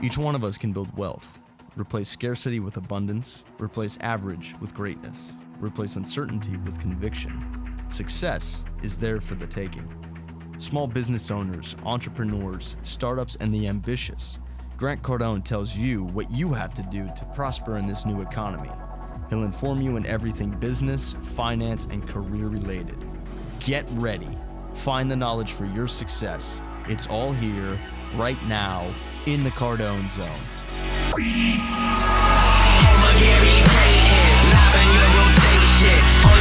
Each one of us can build wealth, replace scarcity with abundance, replace average with greatness, replace uncertainty with conviction. Success is there for the taking. Small business owners, entrepreneurs, startups, and the ambitious. Grant Cardone tells you what you have to do to prosper in this new economy. He'll inform you in everything business, finance, and career related. Get ready. Find the knowledge for your success. It's all here, right now, in the Cardone Zone. On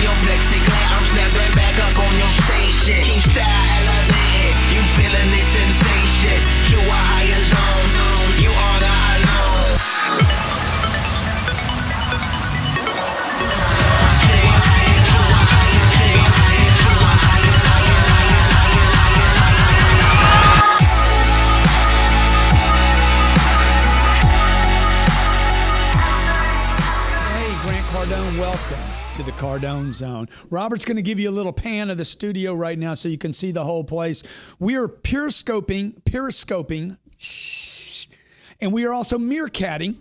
your plexiglass, I'm snapping back up on your station. Keep style elevated, you feeling this sensation. To a higher zone, you are the alone. Hey, Grant Cardone, welcome to the Cardone Zone. Robert's going to give you a little pan of the studio right now so you can see the whole place. We are periscoping, and we are also meerkatting,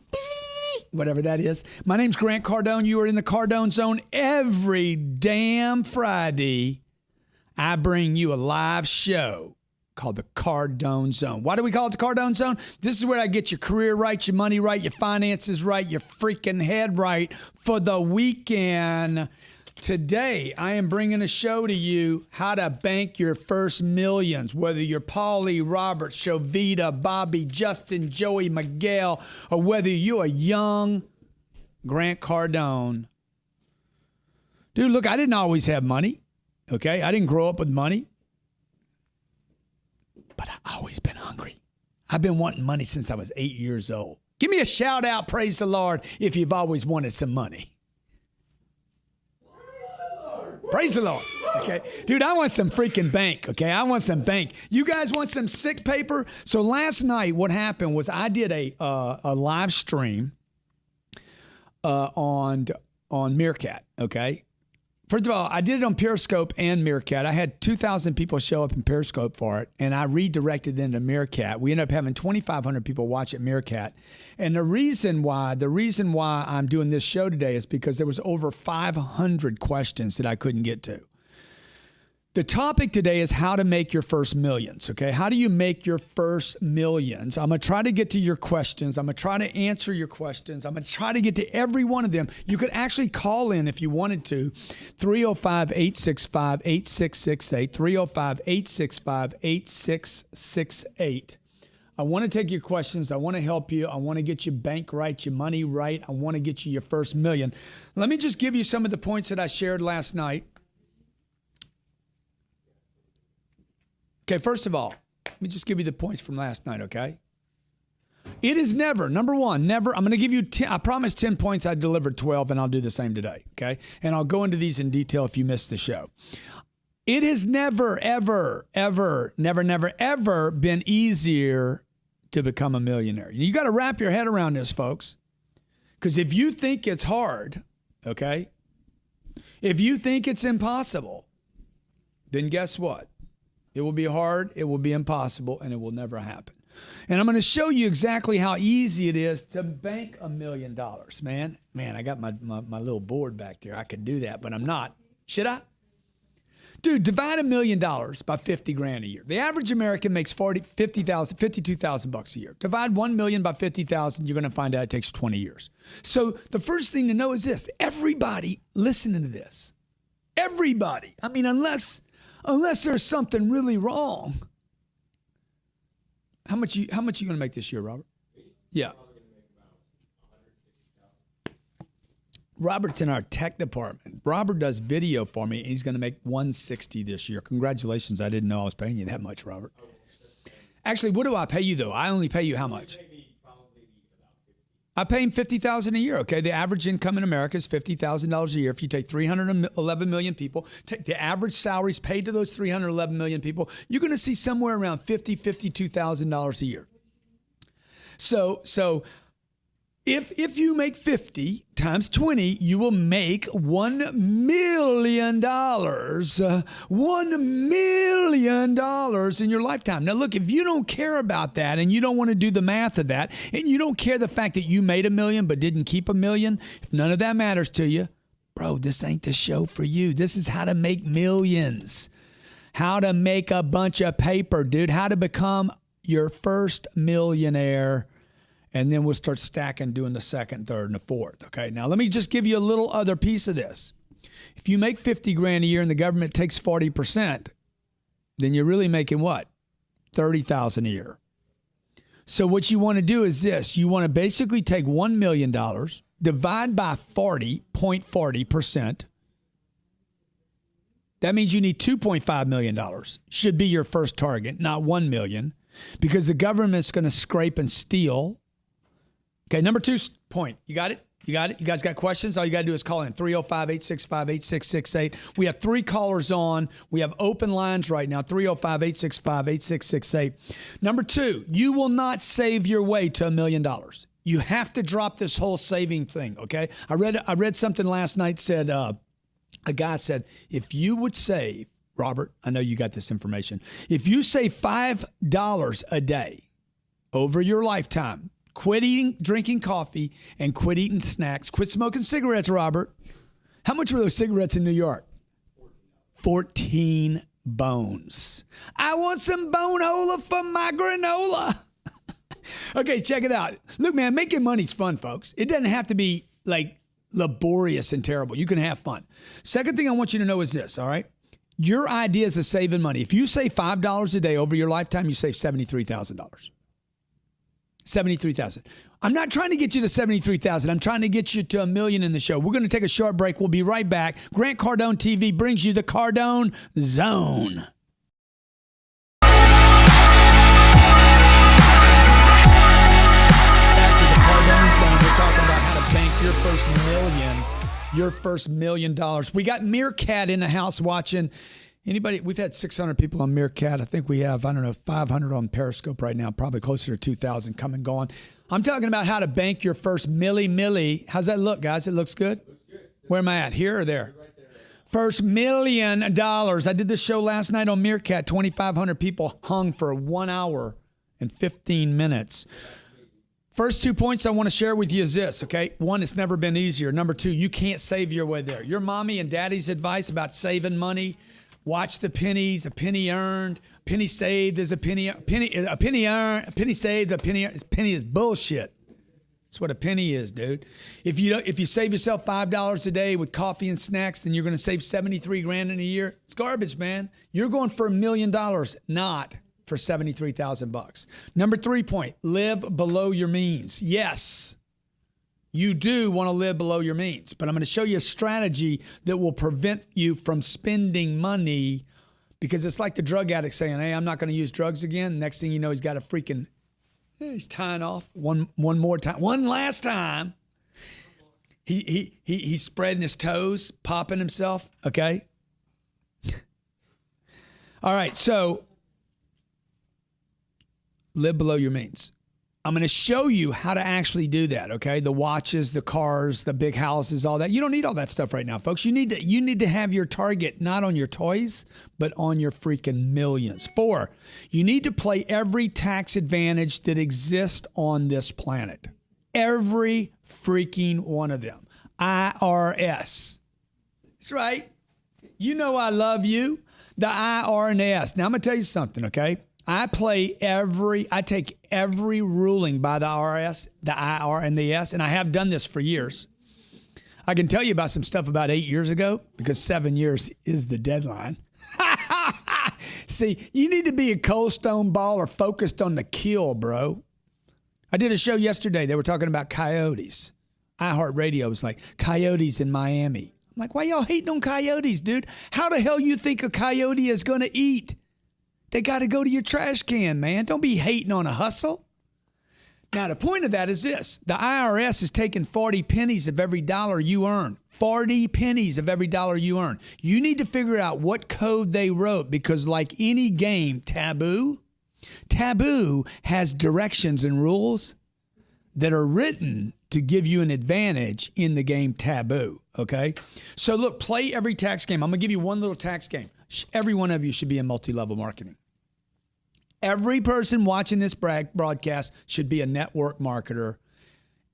whatever that is. My name's Grant Cardone. You are in the Cardone Zone every damn Friday. I bring you a live show called the Cardone Zone. Why do we call it the Cardone Zone? This is where I get your career right, your money right, your finances right, your freaking head right for the weekend. Today, I am bringing a show to you, how to bank your first millions, whether you're Paulie, Robert, Shovita, Bobby, Justin, Joey, Miguel, or whether you're a young Grant Cardone. Dude, look, I didn't always have money, okay? I didn't grow up with money. But I've always been hungry. I've been wanting money since I was 8 years old. Give me a shout out, praise the Lord, if you've always wanted some money. Praise the Lord. Okay. Dude, I want some freaking bank. Okay. I want some bank. You guys want some sick paper? So last night, what happened was I did a live stream on Meerkat. Okay. First of all, I did it on Periscope and Meerkat. I had 2,000 people show up in Periscope for it, and I redirected them to Meerkat. We ended up having 2,500 people watch at Meerkat. And the reason why I'm doing this show today is because there was over 500 questions that I couldn't get to. The topic today is how to make your first millions, okay? How do you make your first millions? I'm going to try to get to your questions. I'm going to try to answer your questions. I'm going to try to get to every one of them. You could actually call in if you wanted to, 305-865-8668, 305-865-8668. I want to take your questions. I want to help you. I want to get your bank right, your money right. I want to get you your first million. Let me just give you some of the points that I shared last night. Okay, first of all, let me just give you the points from last night, okay? It is never, number one, never, I'm going to give you 10, I promised 10 points, I delivered 12, and I'll do the same today, okay? And I'll go into these in detail if you missed the show. It has never, ever, ever, never, ever been easier to become a millionaire. You got to wrap your head around this, folks, because if you think it's hard, okay, if you think it's impossible, then guess what? It will be hard, it will be impossible, and it will never happen. And I'm going to show you exactly how easy it is to bank $1 million, man. Man, I got my little board back there. I could do that, but I'm not. Should I? Dude, divide $1 million by 50 grand a year. The average American makes $52,000 a year. Divide 1 million by 50,000, you're going to find out it takes 20 years. So the first thing to know is this. Everybody listening to this, everybody, I mean, unless there's something really wrong. How much you going to make this year, Robert? Yeah. Robert's in our tech department. Robert does video for me, and he's going to make $160 this year. Congratulations. I didn't know I was paying you that much, Robert. Actually, what do I pay you, though? I only pay you how much? I pay him $50,000 a year, okay? The average income in America is $50,000 a year. If you take 311 million people, take the average salaries paid to those 311 million people, you're going to see somewhere around $52,000 a year. So If you make 50 times 20, you will make $1 million. $1 million in your lifetime. Now, look, if you don't care about that and you don't want to do the math of that and you don't care the fact that you made $1 million but didn't keep $1 million, if none of that matters to you, bro, this ain't the show for you. This is how to make millions. How to make a bunch of paper, dude. How to become your first millionaire. And then we'll start stacking, doing the second, third, and the fourth. Okay. Now let me just give you a little other piece of this. If you make 50 grand a year and the government takes 40%, then you're really making what? 30,000 a year. So what you want to do is this. You want to basically take $1 million, divide by 40.40%. That means you need $2.5 million. Should be your first target, not $1 million, because the government's going to scrape and steal. Okay, number 2 point. You got it? You got it? You guys got questions? All you got to do is call in 305-865-8668. We have 3 callers on. We have open lines right now, 305-865-8668. Number 2, you will not save your way to $1 million. You have to drop this whole saving thing, okay? I read something last night said, a guy said, if you would save, Robert, I know you got this information. If you save $5 a day over your lifetime, quit drinking coffee, and quit eating snacks. Quit smoking cigarettes, Robert. How much were those cigarettes in New York? 14 bones. I want some bonehola for my granola. Okay, check it out. Look, man, making money's fun, folks. It doesn't have to be like laborious and terrible. You can have fun. Second thing I want you to know is this, all right? Your idea is of saving money. If you save $5 a day over your lifetime, you save $73,000. 73,000. I'm not trying to get you to 73,000. I'm trying to get you to $1 million in the show. We're going to take a short break. We'll be right back. Grant Cardone TV brings you the Cardone Zone. Back to the Cardone Zone. We're talking about how to bank your first $1 million. We got Meerkat in the house watching. Anybody? We've had 600 people on Meerkat. I think we have, 500 on Periscope right now, probably closer to 2,000 come and gone. I'm talking about how to bank your first milli. How's that look, guys? It looks good? Looks good. Where am I at? Here or there? Right there. First $1 million. I did this show last night on Meerkat. 2,500 people hung for 1 hour and 15 minutes. First 2 points I want to share with you is this, okay? 1, it's never been easier. Number 2, you can't save your way there. Your mommy and daddy's advice about saving money, watch the pennies, a penny earned, penny saved is a penny earned, a penny saved, a penny is bullshit. That's what a penny is, dude. If you save yourself $5 a day with coffee and snacks, then you're going to save 73 grand in a year. It's garbage, man. You're going for $1 million, not for 73,000 bucks. Number 3 point, live below your means. Yes. You do want to live below your means, but I'm going to show you a strategy that will prevent you from spending money, because it's like the drug addict saying, hey, I'm not going to use drugs again. Next thing you know, he's got a freaking, he's tying off one more time. One last time. He's spreading his toes, popping himself, okay? All right, so live below your means. I'm going to show you how to actually do that, okay? The watches, the cars, the big houses, all that. You don't need all that stuff right now, folks. You need to have your target not on your toys, but on your freaking millions. 4, you need to play every tax advantage that exists on this planet. Every freaking one of them. IRS. That's right. You know I love you. The IR and the S. Now, I'm going to tell you something, okay? I take every ruling by the IRS, the IR, and the S, and I have done this for years. I can tell you about some stuff about 8 years ago, because 7 years is the deadline. See, you need to be a cold stone baller focused on the kill, bro. I did a show yesterday. They were talking about coyotes. iHeartRadio was like, coyotes in Miami. I'm like, why y'all hating on coyotes, dude? How the hell you think a coyote is going to eat? They got to go to your trash can, man. Don't be hating on a hustle. Now, the point of that is this. The IRS is taking 40 pennies of every dollar you earn. 40 pennies of every dollar you earn. You need to figure out what code they wrote, because like any game, Taboo has directions and rules that are written to give you an advantage in the game taboo, okay? So look, play every tax game. I'm going to give you one little tax game. Every one of you should be in multi-level marketing. Every person watching this broadcast should be a network marketer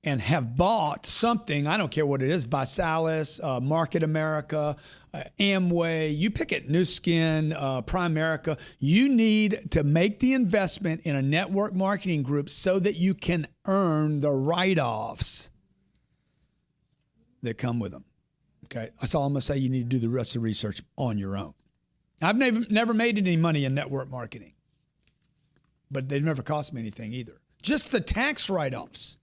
and have bought something, I don't care what it is, Visalis, Market America, Amway, you pick it, New Skin, Primerica. You need to make the investment in a network marketing group so that you can earn the write-offs that come with them. Okay, that's all I'm going to say. You need to do the rest of the research on your own. I've never made any money in network marketing, but they've never cost me anything either. Just the tax write-offs.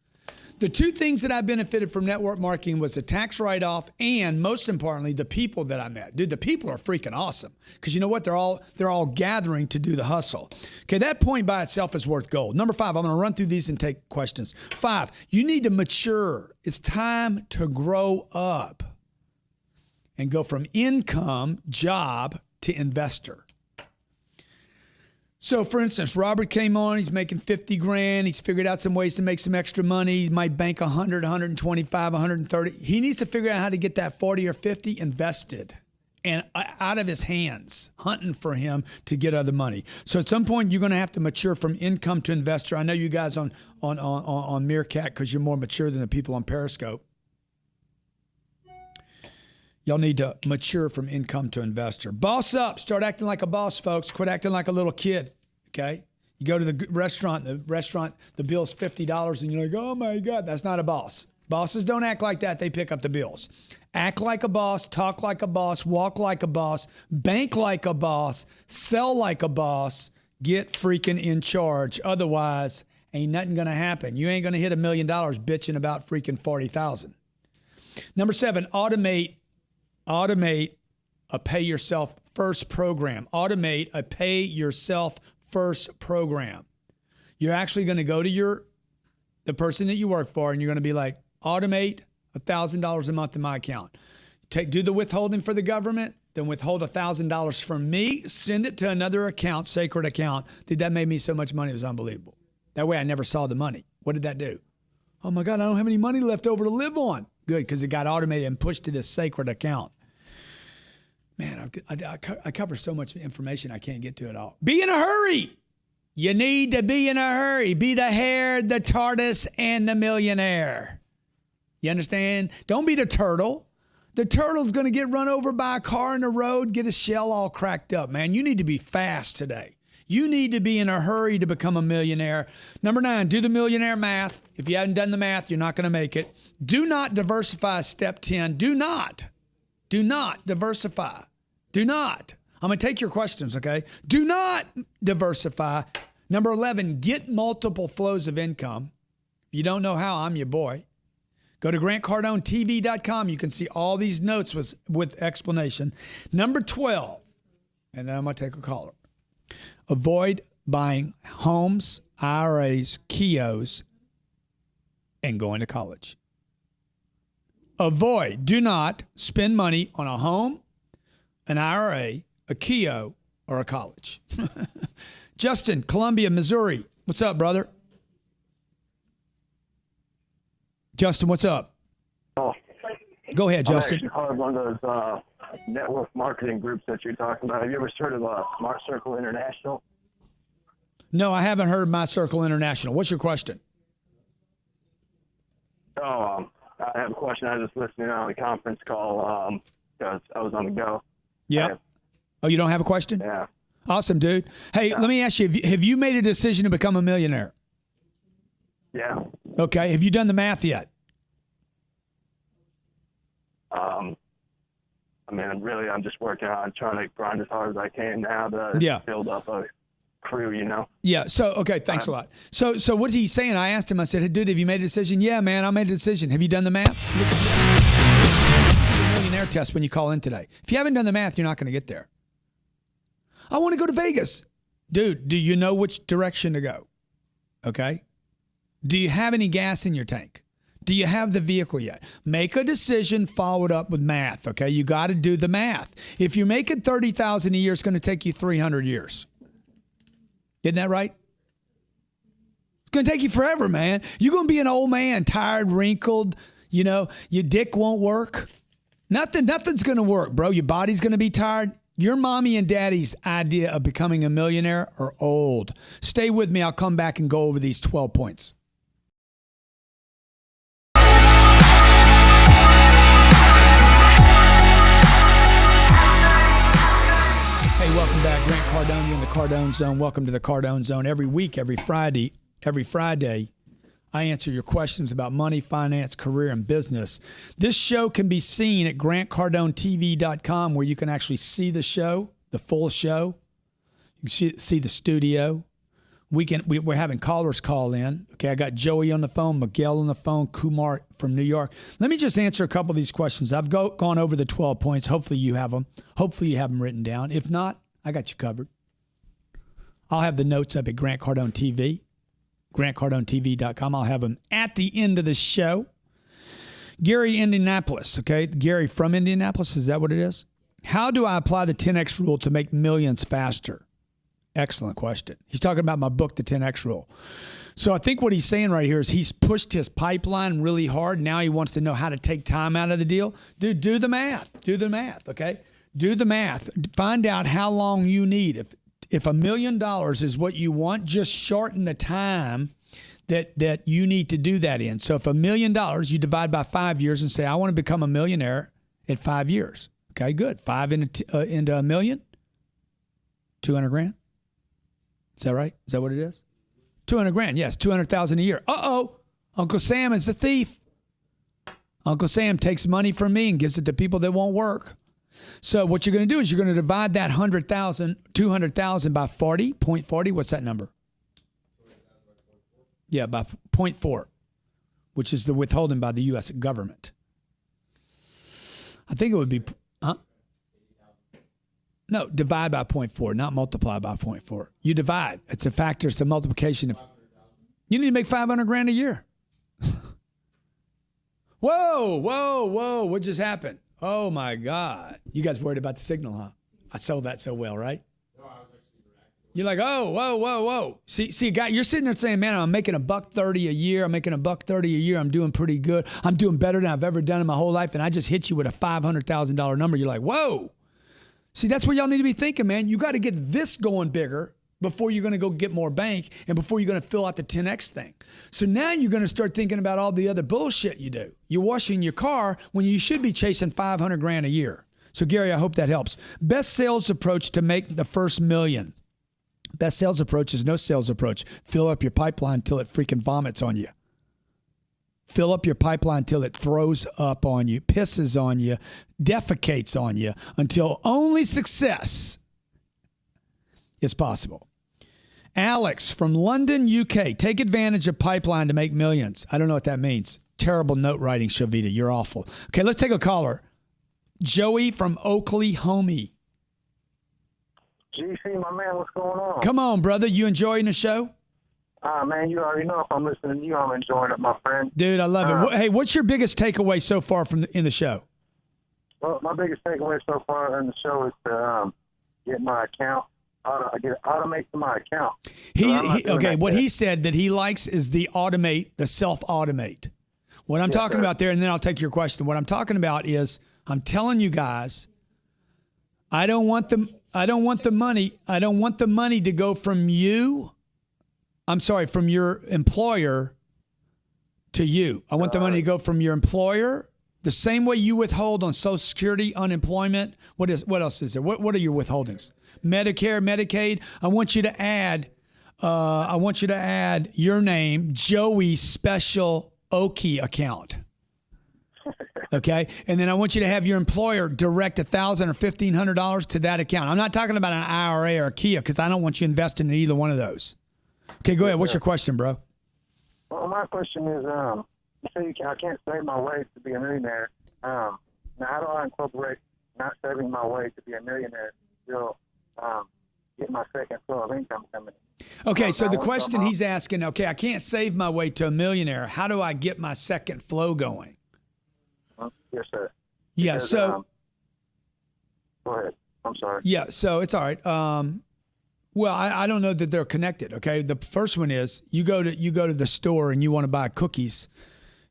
The two things that I benefited from network marketing was the tax write-off and, most importantly, the people that I met. Dude, the people are freaking awesome because you know what? They're all gathering to do the hustle. Okay, that point by itself is worth gold. Number 5, I'm going to run through these and take questions. 5, you need to mature. It's time to grow up and go from income, job, to investor. So, for instance, Robert came on, he's making 50 grand. He's figured out some ways to make some extra money. He might bank 100, 125, 130. He needs to figure out how to get that 40 or 50 invested and out of his hands, hunting for him to get other money. So at some point, you're going to have to mature from income to investor. I know you guys on Meerkat, because you're more mature than the people on Periscope. Y'all need to mature from income to investor. Boss up. Start acting like a boss, folks. Quit acting like a little kid, okay? You go to the restaurant, the bill's $50, and you're like, oh, my God, that's not a boss. Bosses don't act like that. They pick up the bills. Act like a boss, talk like a boss, walk like a boss, bank like a boss, sell like a boss, get freaking in charge. Otherwise, ain't nothing going to happen. You ain't going to hit $1 million bitching about freaking 40,000. Number 7, automate a pay yourself first program. Automate a pay yourself first program. You're actually going to go to the person that you work for, and you're going to be like, automate $1,000 a month in my account. Do the withholding for the government, then withhold $1,000 from me, send it to another account, sacred account. Dude, that made me so much money. It was unbelievable. That way I never saw the money. What did that do? Oh my God, I don't have any money left over to live on. Good, because it got automated and pushed to this sacred account. Man, I cover so much information, I can't get to it all. Be in a hurry. You need to be in a hurry. Be the hare, the tortoise, and the millionaire. You understand? Don't be the turtle. The turtle's going to get run over by a car in the road, get a shell all cracked up, man. You need to be fast today. You need to be in a hurry to become a millionaire. Number 9, do the millionaire math. If you haven't done the math, you're not going to make it. Do not diversify. Step 10. Do not diversify. Do not. I'm going to take your questions, okay? Do not diversify. Number 11, get multiple flows of income. If you don't know how, I'm your boy. Go to GrantCardoneTV.com. You can see all these notes with explanation. Number 12, and then I'm going to take a caller. Avoid buying homes, IRAs, Kios, and going to college. Avoid. Do not spend money on a home, an IRA, a Kio, or a college. Justin, Columbia, Missouri. What's up, brother? Justin, what's up? Oh, go ahead, Justin. I'm actually part of one of those network marketing groups that you're talking about. Have you ever heard of Smart Circle International? No, I haven't heard of My Circle International. What's your question? Oh, I have a question. I was just listening on the conference call because I was on the go. Yeah. Oh, you don't have a question? Yeah. Awesome, dude. Hey, let me ask you, have you made a decision to become a millionaire? Yeah. Okay. Have you done the math yet? I mean, really, I'm just working on trying to grind as hard as I can now to build up a crew, you know? Yeah. So, okay. Thanks a lot. So what's he saying? I asked him, I said, hey, dude, have you made a decision? Yeah, man, I made a decision. Have you done the math? Millionaire test when you call in today. If you haven't done the math, you're not going to get there. I want to go to Vegas. Dude, do you know which direction to go? Okay. Do you have any gas in your tank? Do you have the vehicle yet? Make a decision, follow it up with math, okay? You got to do the math. If you're making $30,000 a year, it's going to take you 300 years. Isn't that right? It's going to take you forever, man. You're going to be an old man, tired, wrinkled. You know, your dick won't work. Nothing's going to work, bro. Your body's going to be tired. Your mommy and daddy's idea of becoming a millionaire are old. Stay with me. I'll come back and go over these 12 points. Hey, welcome back. Grant Cardone, you're in the Cardone Zone. Welcome to the Cardone Zone. Every week, every Friday, I answer your questions about money, finance, career, and business. This show can be seen at GrantCardoneTV.com, where you can actually see the show, the full show. You can see the studio. We're having callers call in. Okay, I got Joey on the phone, Miguel on the phone, Kumar from New York. Let me just answer a couple of these questions. I've gone over the 12 points. Hopefully you have them. Hopefully you have them written down. If not, I got you covered. I'll have the notes up at Grant Cardone TV, GrantCardoneTV.com. I'll have them at the end of the show. Gary, Indianapolis. Okay, Gary from Indianapolis. Is that what it is? How do I apply the 10X rule to make millions faster? Excellent question. He's talking about my book, The 10X Rule. So I think what he's saying right here is he's pushed his pipeline really hard. Now he wants to know how to take time out of the deal. Dude, do the math. Do the math, okay? Do the math. Find out how long you need. If $1 million is what you want, just shorten the time that you need to do that in. So if $1 million, you divide by 5 years and say, I want to become a millionaire at 5 years. Okay, good. 5 into $1 million, 200 grand. Is that right? Is that what it is? 200 grand. Yes, 200,000 a year. Uh-oh. Uncle Sam is a thief. Uncle Sam takes money from me and gives it to people that won't work. So what you're going to do is you're going to divide that 200,000 by 40, 0.40. What's that number? Yeah, by 0.4, which is the withholding by the U.S. government. I think it would be, No, divide by 0.4, not multiply by 0.4. You divide. It's a factor. It's a multiplication. You need to make 500 grand a year. Whoa. What just happened? Oh, my God. You guys worried about the signal, huh? I sold that so well, right? You're like, oh, whoa. See, guy, you're sitting there saying, man, I'm making $130 a year. I'm doing pretty good. I'm doing better than I've ever done in my whole life. And I just hit you with a $500,000 number. You're like, whoa. See, that's where y'all need to be thinking, man. You got to get this going bigger before you're going to go get more bank and before you're going to fill out the 10X thing. So now you're going to start thinking about all the other bullshit you do. You're washing your car when you should be chasing 500 grand a year. So, Gary, I hope that helps. Best sales approach to make the first million. Best sales approach is no sales approach. Fill up your pipeline till it freaking vomits on you. Fill up your pipeline till it throws up on you, pisses on you, defecates on you, until only success is possible. Alex from London, UK. Take advantage of pipeline to make millions. I don't know what that means. Terrible note writing, Shavita. You're awful. Okay, let's take a caller. Joey from Oklahoma. GC, my man, what's going on? Come on, brother. You enjoying the show? Man, you already know if I'm listening to you, I'm enjoying it, my friend. Dude, I love it. Hey, what's your biggest takeaway so far in the show? Well, my biggest takeaway so far in the show is to get my account, automate my account. What he said that he likes is the self-automate. What I'm talking about there, and then I'll take your question. What I'm talking about is, I'm telling you guys, I don't want the money to go from you. I'm sorry, from your employer to you. I want the money to go from your employer the same way you withhold on Social Security, unemployment. What else is there? What are your withholdings? Medicare, Medicaid. I want you to add your name, Joey Special Okie account. Okay, and then I want you to have your employer direct $1,000 or $1,500 to that account. I'm not talking about an IRA or a Kia because I don't want you investing in either one of those. Okay, go ahead. What's your question, bro? Well, my question is, you say I can't save my way to be a millionaire. Now, how do I incorporate not saving my way to be a millionaire still get my second flow of income coming in? Okay, so the question he's asking, okay, I can't save my way to a millionaire. How do I get my second flow going? Yes, sir. Yeah, because, so... Go ahead. I'm sorry. Yeah, so it's all right. Well, I don't know that they're connected. Okay, the first one is you go to the store and you want to buy cookies,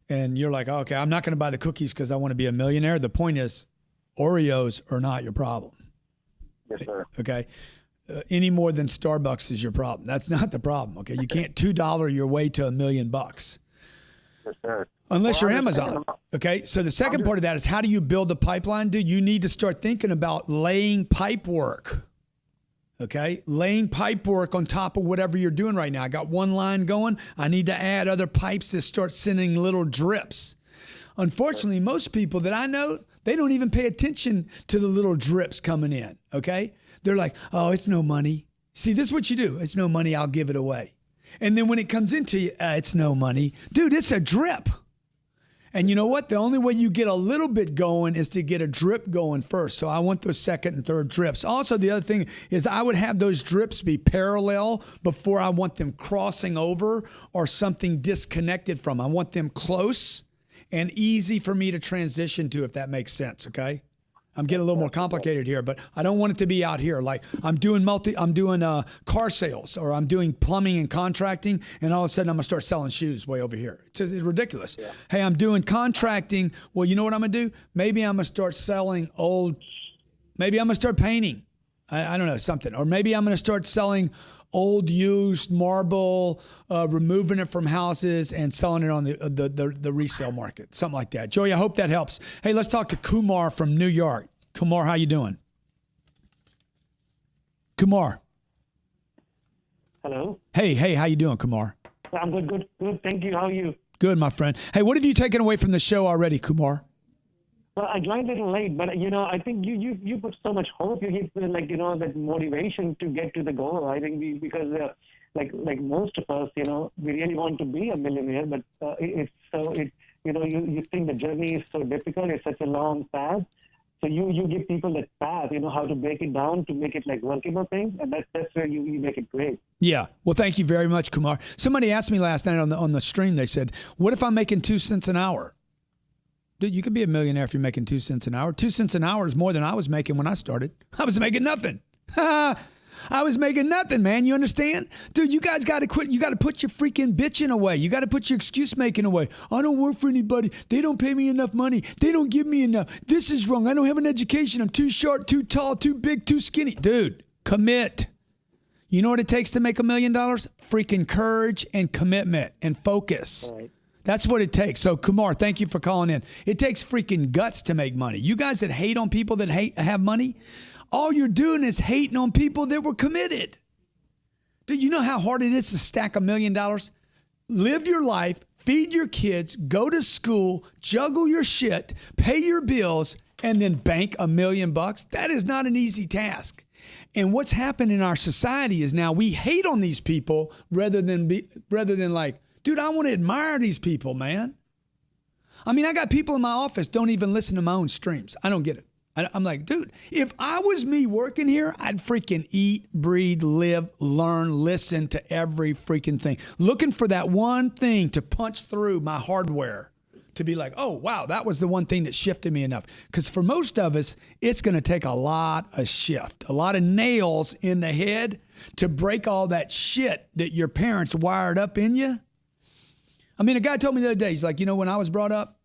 and you're like, okay, I'm not going to buy the cookies because I want to be a millionaire. The point is, Oreos are not your problem. Yes, sir. Okay, any more than Starbucks is your problem. That's not the problem. Okay, you can't $2 your way to $1 million. Yes, sir. Unless Well, you're I'm just Amazon. thinking Okay, so the second part of that is how do you build a pipeline, dude? You need to start thinking about laying pipe work. Okay, laying pipe work on top of whatever you're doing right now. I got one line going. I need to add other pipes to start sending little drips. Unfortunately, most people that I know, they don't even pay attention to the little drips coming in. Okay, they're like, oh, it's no money. See, this is what you do. It's no money. I'll give it away. And then when it comes into you, it's no money. Dude, it's a drip. And you know what? The only way you get a little bit going is to get a drip going first. So I want those second and third drips. Also, the other thing is I would have those drips be parallel before I want them crossing over or something disconnected from. I want them close and easy for me to transition to, if that makes sense, okay? I'm getting a little more complicated here, but I don't want it to be out here. Like I'm doing car sales, or I'm doing plumbing and contracting, and all of a sudden I'm gonna start selling shoes way over here. It's ridiculous. Yeah. Hey, I'm doing contracting. Well, you know what I'm gonna do? Maybe I'm gonna start selling maybe I'm gonna start painting. I don't know, something. Or maybe I'm gonna start selling old used marble, removing it from houses and selling it on the resale market, something like that. Joey, I hope that helps. Hey, let's talk to Kumar from New York. Kumar, how you doing? Kumar. Hello. Hey, how you doing, Kumar? I'm good. Thank you. How are you? Good, my friend. Hey, what have you taken away from the show already, Kumar? Well, I joined a little late, but I think you put so much hope. You give that motivation to get to the goal. I think because like most of us, we really want to be a millionaire, but you think the journey is so difficult. It's such a long path. So you give people that path, how to break it down to make it like workable thing, and that's where you make it great. Yeah. Well, thank you very much, Kumar. Somebody asked me last night on the stream. They said, "What if I'm making 2 cents an hour?" Dude, you could be a millionaire if you're making 2 cents an hour. 2 cents an hour is more than I was making when I started. I was making nothing. I was making nothing, man. You understand? Dude, you guys got to quit. You got to put your freaking bitching away. You got to put your excuse making away. I don't work for anybody. They don't pay me enough money. They don't give me enough. This is wrong. I don't have an education. I'm too short, too tall, too big, too skinny. Dude, commit. You know what it takes to make $1 million? Freaking courage and commitment and focus. All right. That's what it takes. So, Kumar, thank you for calling in. It takes freaking guts to make money. You guys that hate on people that have money, all you're doing is hating on people that were committed. Do you know how hard it is to stack $1 million? Live your life, feed your kids, go to school, juggle your shit, pay your bills, and then bank $1 million. That is not an easy task. And what's happened in our society is now we hate on these people rather than like, dude, I want to admire these people, man. I mean, I got people in my office don't even listen to my own streams. I don't get it. I'm like, dude, if I was me working here, I'd freaking eat, breathe, live, learn, listen to every freaking thing. Looking for that one thing to punch through my hardware to be like, oh, wow, that was the one thing that shifted me enough. Because for most of us, it's going to take a lot of shift, a lot of nails in the head to break all that shit that your parents wired up in you. I mean, a guy told me the other day, he's like, when I was brought up,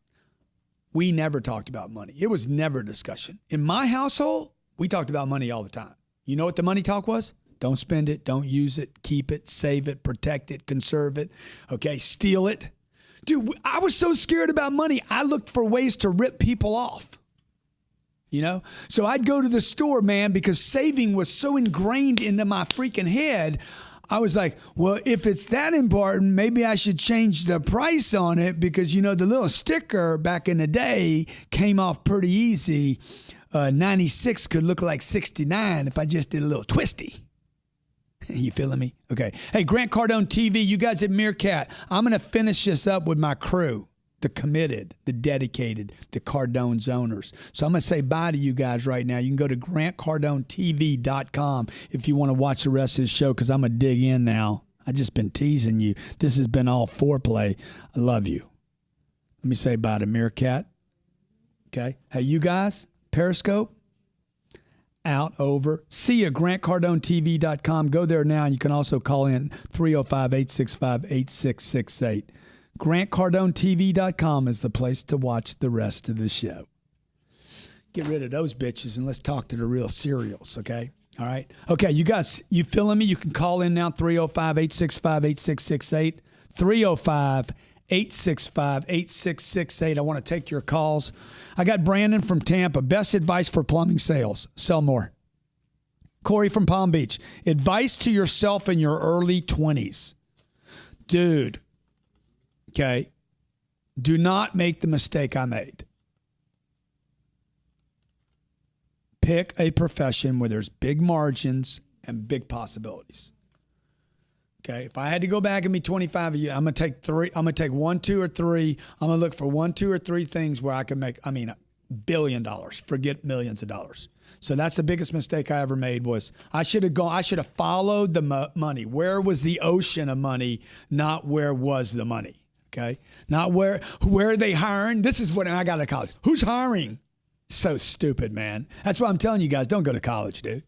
we never talked about money. It was never a discussion. In my household, we talked about money all the time. You know what the money talk was? Don't spend it, don't use it, keep it, save it, protect it, conserve it, okay, steal it. Dude, I was so scared about money, I looked for ways to rip people off. So I'd go to the store, man, because saving was so ingrained into my freaking head. I was like, well, if it's that important, maybe I should change the price on it because, the little sticker back in the day came off pretty easy. 96 could look like 69 if I just did a little twisty. You feeling me? Okay. Hey, Grant Cardone TV, you guys at Meerkat, I'm going to finish this up with my crew, the committed, the dedicated, the Cardone Zoners. So I'm going to say bye to you guys right now. You can go to GrantCardoneTV.com if you want to watch the rest of the show because I'm going to dig in now. I've just been teasing you. This has been all foreplay. I love you. Let me say bye to Meerkat. Okay. Hey, you guys, Periscope, over. See you, GrantCardoneTV.com. Go there now, and you can also call in 305-865-8668. GrantCardoneTV.com is the place to watch the rest of the show. Get rid of those bitches and let's talk to the real serials, okay? All right? Okay, you guys, you feeling me? You can call in now, 305-865-8668. 305-865-8668. I want to take your calls. I got Brandon from Tampa. Best advice for plumbing sales. Sell more. Corey from Palm Beach. Advice to yourself in your early 20s. Dude, okay, do not make the mistake I made. Pick a profession where there's big margins and big possibilities. Okay, if I had to go back and be 25 a year, I'm gonna take three. I'm gonna take 1, 2, or 3. I'm gonna look for 1, 2, or 3 things where I can make. $1 billion. Forget millions of dollars. So that's the biggest mistake I ever made. Was I should have gone. I should have followed the money. Where was the ocean of money? Not where was the money. Okay, not where are they hiring? This is what I got to college. Who's hiring? So stupid, man. That's why I'm telling you guys, don't go to college, dude.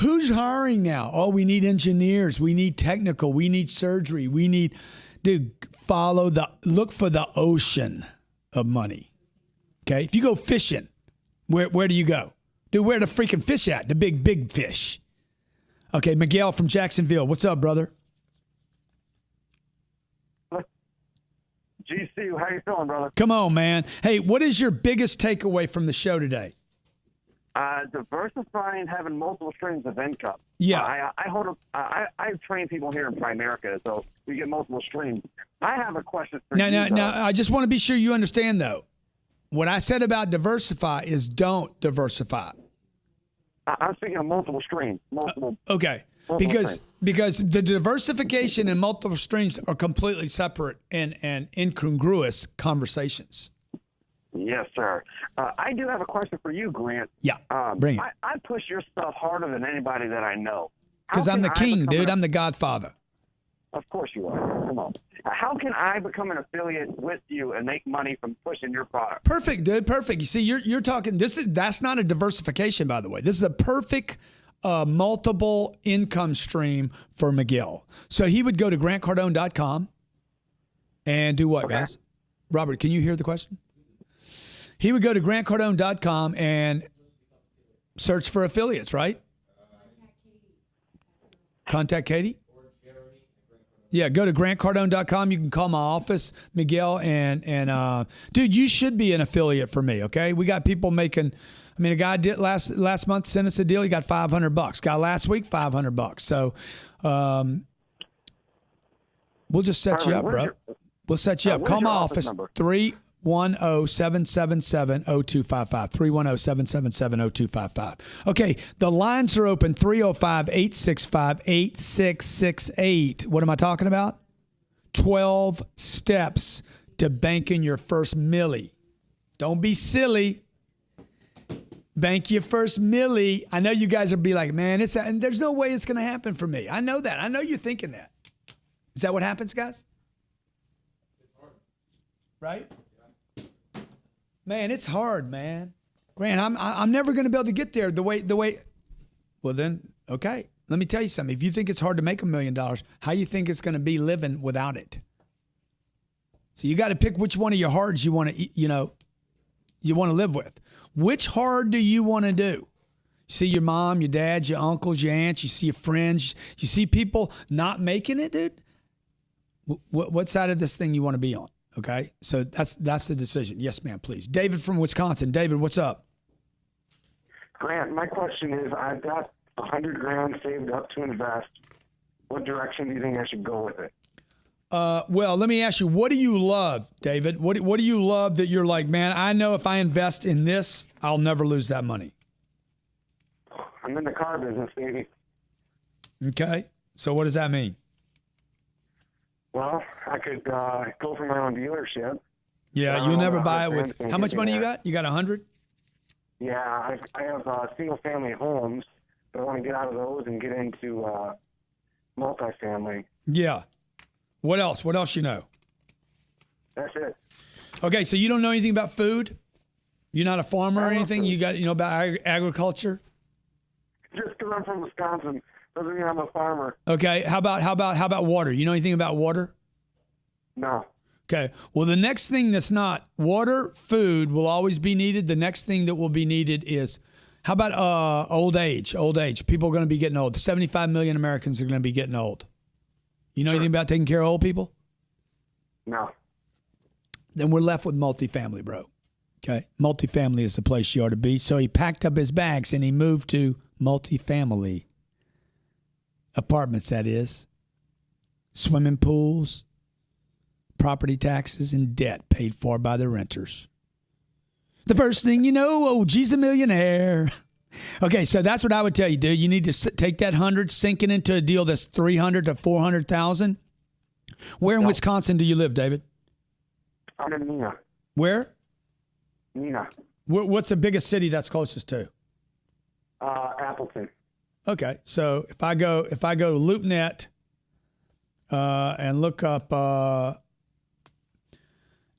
Who's hiring now? Oh, we need engineers. We need technical. We need surgery. We need, dude, look for the ocean of money. Okay? If you go fishing, where do you go? Dude, where the freaking fish at? The big fish. Okay, Miguel from Jacksonville. What's up, brother? GC, how you feeling, brother? Come on, man. Hey, what is your biggest takeaway from the show today? Diversifying, having multiple streams of income. Yeah. I train people here in Primerica, so we get multiple streams. I have a question for Now, you. I just want to be sure you understand, though. What I said about diversify is don't diversify. I'm speaking of multiple streams. Okay. Because the diversification and multiple streams are completely separate and incongruous conversations. Yes, sir. I do have a question for you, Grant. Yeah, bring it. I push your stuff harder than anybody that I know. Because I'm the king, dude. I'm the godfather. Of course you are. Come on. How can I become an affiliate with you and make money from pushing your product? Perfect, dude. Perfect. You see, you're talking. That's not a diversification, by the way. This is a perfect multiple income stream for Miguel. So he would go to GrantCardone.com and do what, guys? Robert, can you hear the question? He would go to GrantCardone.com and search for affiliates, right? Contact Katie. Yeah, go to GrantCardone.com. You can call my office, Miguel, and dude, you should be an affiliate for me, okay? We got people making. I mean, a guy did last month sent us a deal. He got $500. Guy last week $500. So, we'll just set you up, bro. We'll set you up. Call my office 310-777-0255. 310-777-0255. Okay, the lines are open. 305-865-8668. What am I talking about? 12 steps to banking your first milli. Don't be silly. Bank your first milli. I know you guys will be like, man, it's that, and there's no way it's going to happen for me. I know that. I know you're thinking that. Is that what happens, guys? Right? Man, it's hard, man. Grant, I'm never going to be able to get there the way. Well, then, okay. Let me tell you something. If you think it's hard to make $1 million, how you think it's going to be living without it? So you got to pick which one of your hards you want to, you want to live with. Which hard do you want to do? You see your mom, your dad, your uncles, your aunts. You see your friends. You see people not making it, dude. What side of this thing you want to be on? Okay, so that's the decision. Yes, ma'am, please. David from Wisconsin. David, what's up? Grant, my question is, I've got $100,000 saved up to invest. What direction do you think I should go with it? Well, let me ask you, what do you love, David? What do you love that you're like, man, I know if I invest in this, I'll never lose that money? I'm in the car business, baby. Okay, so what does that mean? Well, I could go for my own dealership. Yeah, you'll never buy it with, how much money you got? You got 100? Yeah, I have single-family homes, but I want to get out of those and get into multifamily. Yeah. What else? What else you know? That's it. Okay, so you don't know anything about food? You're not a farmer or anything? You got, about agriculture? Just because I'm from Wisconsin doesn't mean I'm a farmer. Okay. How about water? You know anything about water? No. Okay. Well, the next thing that's not water, food will always be needed. The next thing that will be needed is, how about old age? Old age. People are going to be getting old. 75 million Americans are going to be getting old. You know anything about taking care of old people? No. Then we're left with multifamily, bro. Okay. Multifamily is the place you ought to be. So he packed up his bags and he moved to multifamily apartments, that is. Swimming pools, property taxes, and debt paid for by the renters. The first thing you know, oh, geez, a millionaire. Okay, so that's what I would tell you, dude. You need to take that 100, sink it into a deal that's 300 to 400,000. Where in Wisconsin do you live, David? I'm in Neenah. Where? Neenah. What's the biggest city that's closest to? Appleton. Okay, so if I go to LoopNet and look up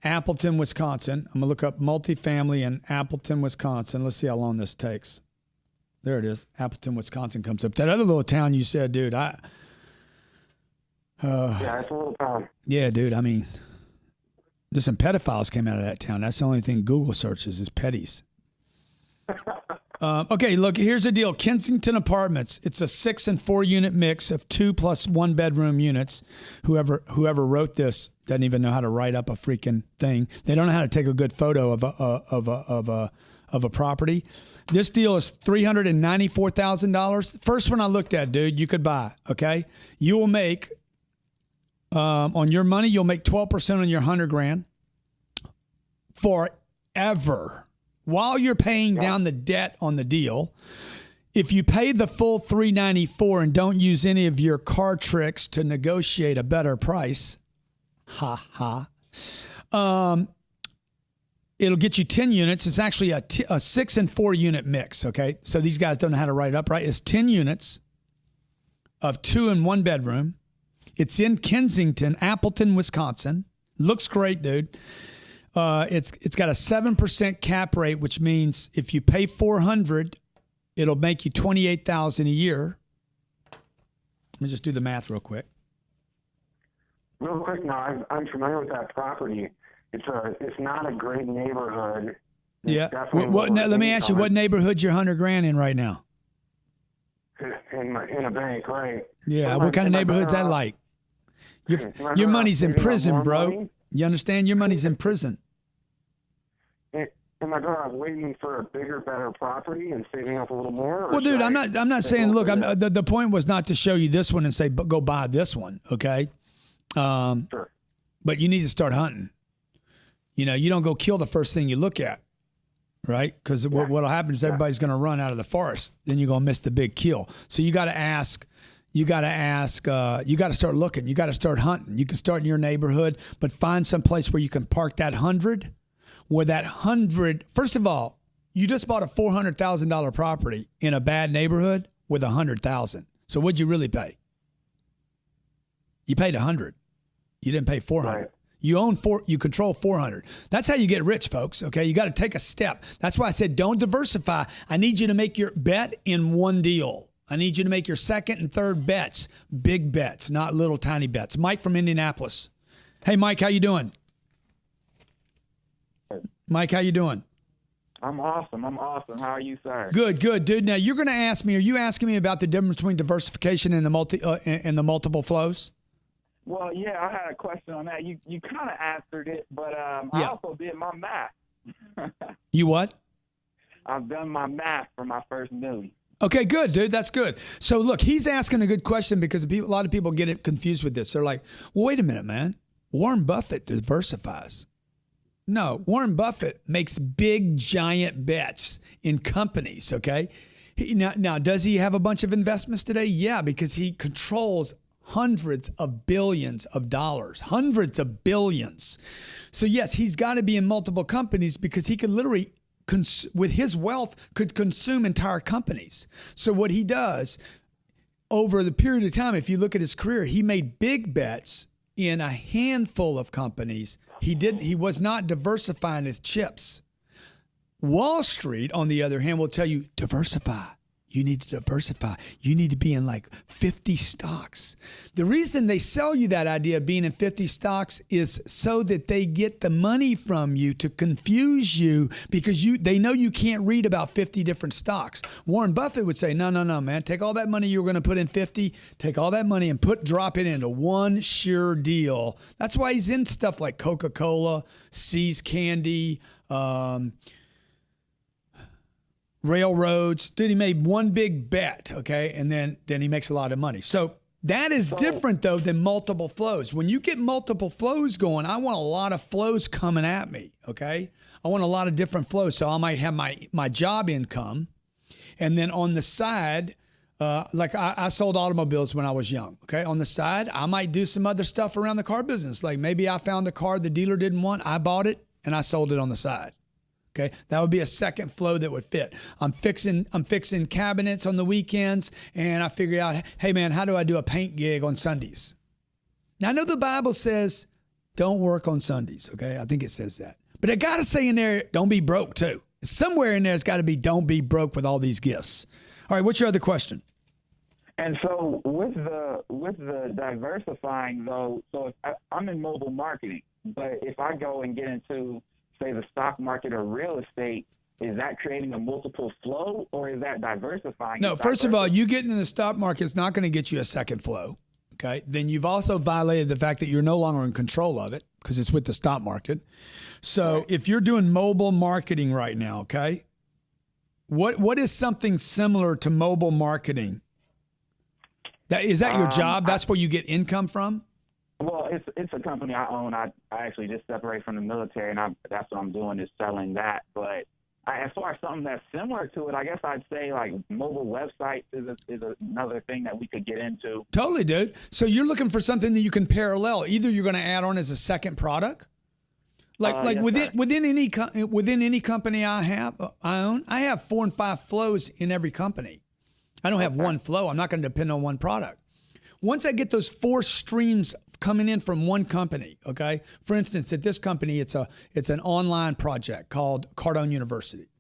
Appleton, Wisconsin, I'm gonna look up multifamily in Appleton, Wisconsin. Let's see how long this takes. There it is. Appleton, Wisconsin comes up. That other little town you said, dude. Yeah, it's a little town. Yeah, dude. I mean, there's some pedophiles came out of that town. That's the only thing Google searches is petties. Okay, look, here's the deal. Kensington Apartments. It's a 6 and 4 unit mix of 2 plus 1 bedroom units. Whoever wrote this doesn't even know how to write up a freaking thing. They don't know how to take a good photo of a property. This deal is $394,000. First one I looked at, dude, you could buy. Okay, you will make on your money. You'll make 12% on your $100,000 forever. While you're paying down the debt on the deal, if you pay the full $394 and don't use any of your card tricks to negotiate a better price, it'll get you 10 units. It's actually a 6 and 4 unit mix, okay? So these guys don't know how to write it up right. It's 10 units of 2 and 1 bedroom. It's in Kensington, Appleton, Wisconsin. Looks great, dude. It's got a 7% cap rate, which means if you pay $400, it'll make you $28,000 a year. Let me just do the math real quick. Real quick, now I'm familiar with that property. It's not a great neighborhood. Yeah. Let me ask you, what neighborhood your $100,000 in right now? In a bank, right? Yeah. What kind of neighborhood's that like? Your money's in prison, bro. Money? You understand? Your money's in prison. Am I better off waiting for a bigger, better property and saving up a little more? Well, dude, I'm not saying. Look, the point was not to show you this one and say, go buy this one, okay? Sure. But you need to start hunting. You know, you don't go kill the first thing you look at, right? Because what'll happen is everybody's going to run out of the forest. Then you're going to miss the big kill. So you got to ask. You got to start looking. You got to start hunting. You can start in your neighborhood, but find some place where you can park that 100. Where that 100, first of all, you just bought a $400,000 property in a bad neighborhood with $100,000. So what'd you really pay? You paid 100. You didn't pay 400. Right. You control 400. That's how you get rich, folks. Okay, you got to take a step. That's why I said don't diversify. I need you to make your bet in one deal. I need you to make your second and third bets, big bets, not little tiny bets. Mike from Indianapolis. Hey, Mike, how you doing? Mike, how you doing? I'm awesome. How are you, sir? Good, dude. Now you're going to ask me. Are you asking me about the difference between diversification and the multiple flows? Well, yeah, I had a question on that. You kind of answered it, but I also did my math. You what? I've done my math for my first million. Okay, good, dude. That's good. So look, he's asking a good question because a lot of people get it confused with this. They're like, well, wait a minute, man. Warren Buffett diversifies. No, Warren Buffett makes big, giant bets in companies, okay? Now, does he have a bunch of investments today? Yeah, because he controls hundreds of billions of dollars, hundreds of billions. So, yes, he's got to be in multiple companies because he could literally, with his wealth, could consume entire companies. So what he does over the period of time, if you look at his career, he made big bets in a handful of companies. He was not diversifying his chips. Wall Street, on the other hand, will tell you, diversify. You need to diversify. You need to be in like 50 stocks. The reason they sell you that idea of being in 50 stocks is so that they get the money from you to confuse you, because they know you can't read about 50 different stocks. Warren Buffett would say, no, man. Take all that money you were going to put in 50, take all that money and drop it into one sure deal. That's why he's in stuff like Coca-Cola, See's Candy, railroads. Dude, he made one big bet, okay, and then he makes a lot of money. So that is different, though, than multiple flows. When you get multiple flows going, I want a lot of flows coming at me, okay? I want a lot of different flows. So I might have my job income, and then on the side, like I sold automobiles when I was young, okay? On the side, I might do some other stuff around the car business. Like maybe I found a car the dealer didn't want, I bought it, and I sold it on the side. Okay, that would be a second flow that would fit. I'm fixing cabinets on the weekends, and I figure out, hey man, how do I do a paint gig on Sundays? Now I know the Bible says don't work on Sundays. Okay, I think it says that, but I gotta say in there, don't be broke too. Somewhere in there, it's got to be don't be broke with all these gifts. All right, what's your other question? And so with the diversifying though, so if I'm in mobile marketing, but if I go and get into say the stock market or real estate, is that creating a multiple flow, or is that diversifying? No, first of all, you getting in the stock market is not going to get you a second flow. Okay. Then you've also violated the fact that you're no longer in control of it because it's with the stock market. So if you're doing mobile marketing right now, okay, what is something similar to mobile marketing? Is that your job? That's where you get income from? Well, it's a company I own. I actually just separated from the military, and that's what I'm doing is selling that. But as far as something that's similar to it, I guess I'd say like mobile websites is another thing that we could get into. Totally, dude. So you're looking for something that you can parallel. Either you're going to add on as a second product, like yes, within any company I own, I have 4 and 5 flows in every company. I don't have one flow. I'm not going to depend on one product. Once I get those 4 streams coming in from one company, okay? For instance, at this company, it's an online project called Cardone University.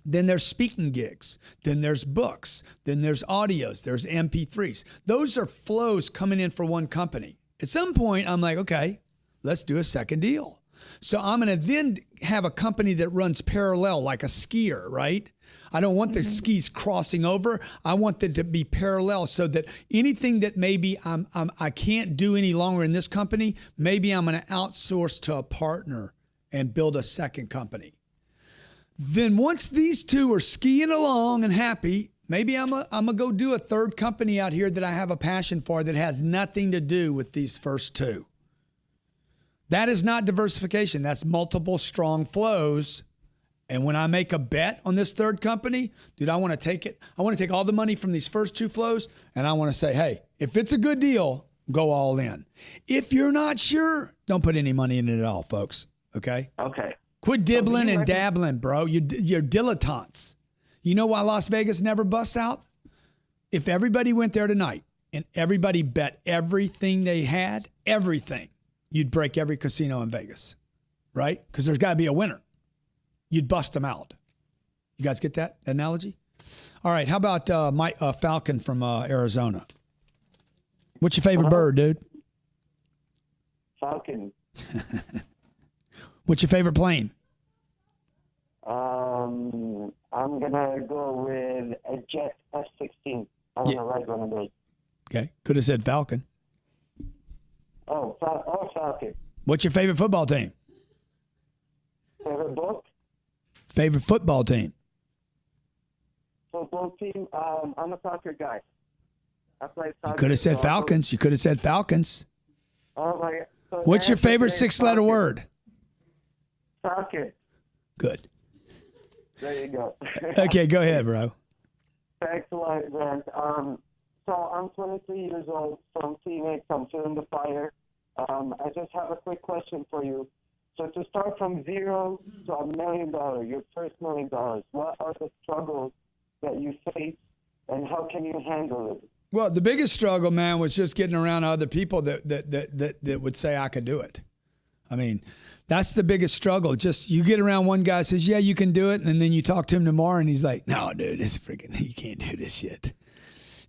Then there's speaking gigs. Then there's books. Then there's audios. There's MP3s. Those are flows coming in for one company. At some point, I'm like, okay, let's do a second deal. So I'm going to then have a company that runs parallel, like a skier, right? I don't want the skis crossing over. I want them to be parallel so that anything that maybe I can't do any longer in this company, maybe I'm going to outsource to a partner and build a second company. Then once these two are skiing along and happy, maybe I'm gonna go do a third company out here that I have a passion for that has nothing to do with these first two. That is not diversification. That's multiple strong flows. And when I make a bet on this third company, dude, I want to take it. I want to take all the money from these first 2 flows, and I want to say, hey, if it's a good deal, go all in. If you're not sure, don't put any money in it at all, folks. Okay? Okay. Quit dibbling and dabbling, bro. You're dilettantes. You know why Las Vegas never busts out? If everybody went there tonight and everybody bet everything they had, everything, you'd break every casino in Vegas, right? Because there's got to be a winner. You'd bust them out. You guys get that analogy? All right. How about Mike Falcon from Arizona? What's your favorite bird, dude? Falcon. What's your favorite plane? I'm gonna go with a jet F-16. I want to ride one of those. Okay. Could have said Falcon. Falcon. What's your favorite football team? Favorite book? Favorite football team? Football team? I'm a soccer guy. I play soccer. You could have said Falcons. You could have said Falcons. Oh my! So what's your favorite 6-letter word? Falcon. Good. There you go. Okay, go ahead, bro. Thanks a lot, Grant. So I'm 23 years old, from Phoenix. I'm feeling the fire. I just have a quick question for you. So to start from zero to $1 million, your first $1 million, what are the struggles that you face, and how can you handle it? Well, the biggest struggle, man, was just getting around other people that would say I could do it. I mean, that's the biggest struggle. Just you get around one guy says, yeah, you can do it. And then you talk to him tomorrow and he's like, no, dude, it's freaking, you can't do this shit.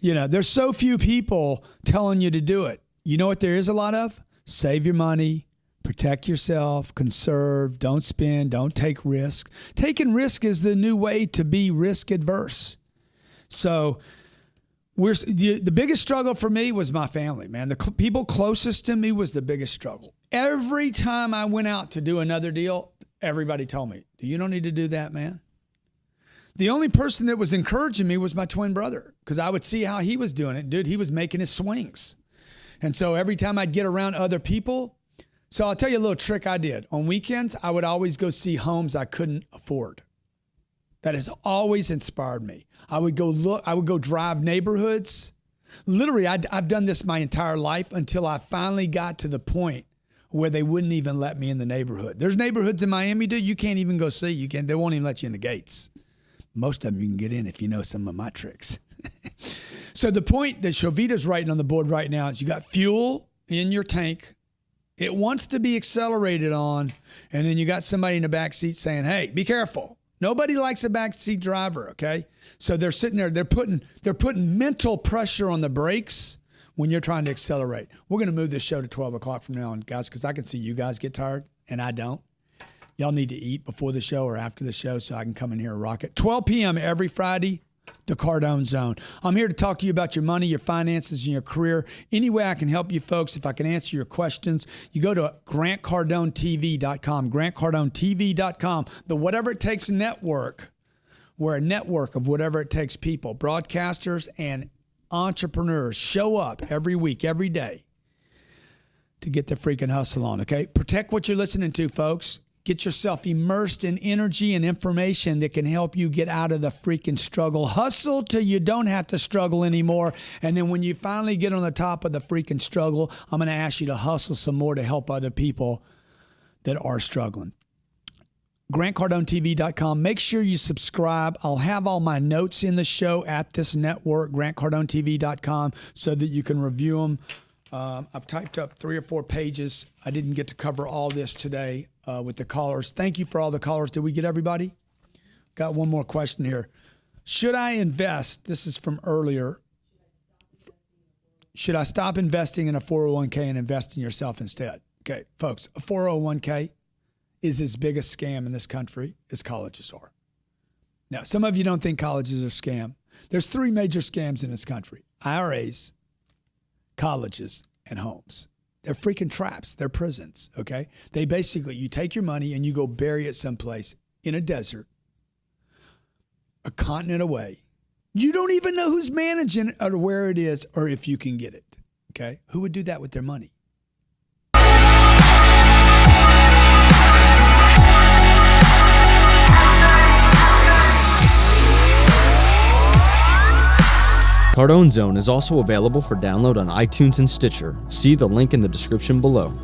You know, there's so few people telling you to do it. You know what there is a lot of? Save your money, protect yourself, conserve, don't spend, don't take risk. Taking risk is the new way to be risk adverse. So the biggest struggle for me was my family, man. The people closest to me was the biggest struggle. Every time I went out to do another deal, everybody told me, you don't need to do that, man. The only person that was encouraging me was my twin brother, because I would see how he was doing it. Dude, he was making his swings. And so every time I'd get around other people, so I'll tell you a little trick I did. On weekends, I would always go see homes I couldn't afford. That has always inspired me. I would go drive neighborhoods. Literally, I've done this my entire life until I finally got to the point where they wouldn't even let me in the neighborhood. There's neighborhoods in Miami, dude, you can't even go see. They won't even let you in the gates. Most of them you can get in if you know some of my tricks. So the point that Shovita's writing on the board right now is you got fuel in your tank. It wants to be accelerated on, and then you got somebody in the back seat saying, hey, be careful. Nobody likes a backseat driver, okay? So they're sitting there, they're putting mental pressure on the brakes when you're trying to accelerate. We're going to move this show to 12 o'clock from now on, guys, because I can see you guys get tired, and I don't. Y'all need to eat before the show or after the show so I can come in here and rock it. 12 p.m. every Friday, the Cardone Zone. I'm here to talk to you about your money, your finances, and your career. Any way I can help you folks, if I can answer your questions, you go to GrantCardoneTV.com, GrantCardoneTV.com, the Whatever It Takes network. We're a network of whatever it takes people, broadcasters and entrepreneurs show up every week, every day to get the freaking hustle on, okay? Protect what you're listening to, folks. Get yourself immersed in energy and information that can help you get out of the freaking struggle. Hustle till you don't have to struggle anymore. And then when you finally get on the top of the freaking struggle, I'm going to ask you to hustle some more to help other people that are struggling. GrantCardoneTV.com. Make sure you subscribe. I'll have all my notes in the show at this network, GrantCardoneTV.com, so that you can review them. I've typed up 3 or 4 pages. I didn't get to cover all this today with the callers. Thank you for all the callers. Did we get everybody? Got one more question here. Should I invest? This is from earlier. Should I stop investing in a 401k and invest in yourself instead? Okay, folks, a 401k is as big a scam in this country as colleges are. Now, some of you don't think colleges are a scam. There's 3 major scams in this country: IRAs, colleges, and homes. They're freaking traps. They're prisons, okay? They basically, you take your money and you go bury it someplace in a desert, a continent away. You don't even know who's managing it or where it is or if you can get it, okay? Who would do that with their money? Cardone Zone is also available for download on iTunes and Stitcher. See the link in the description below.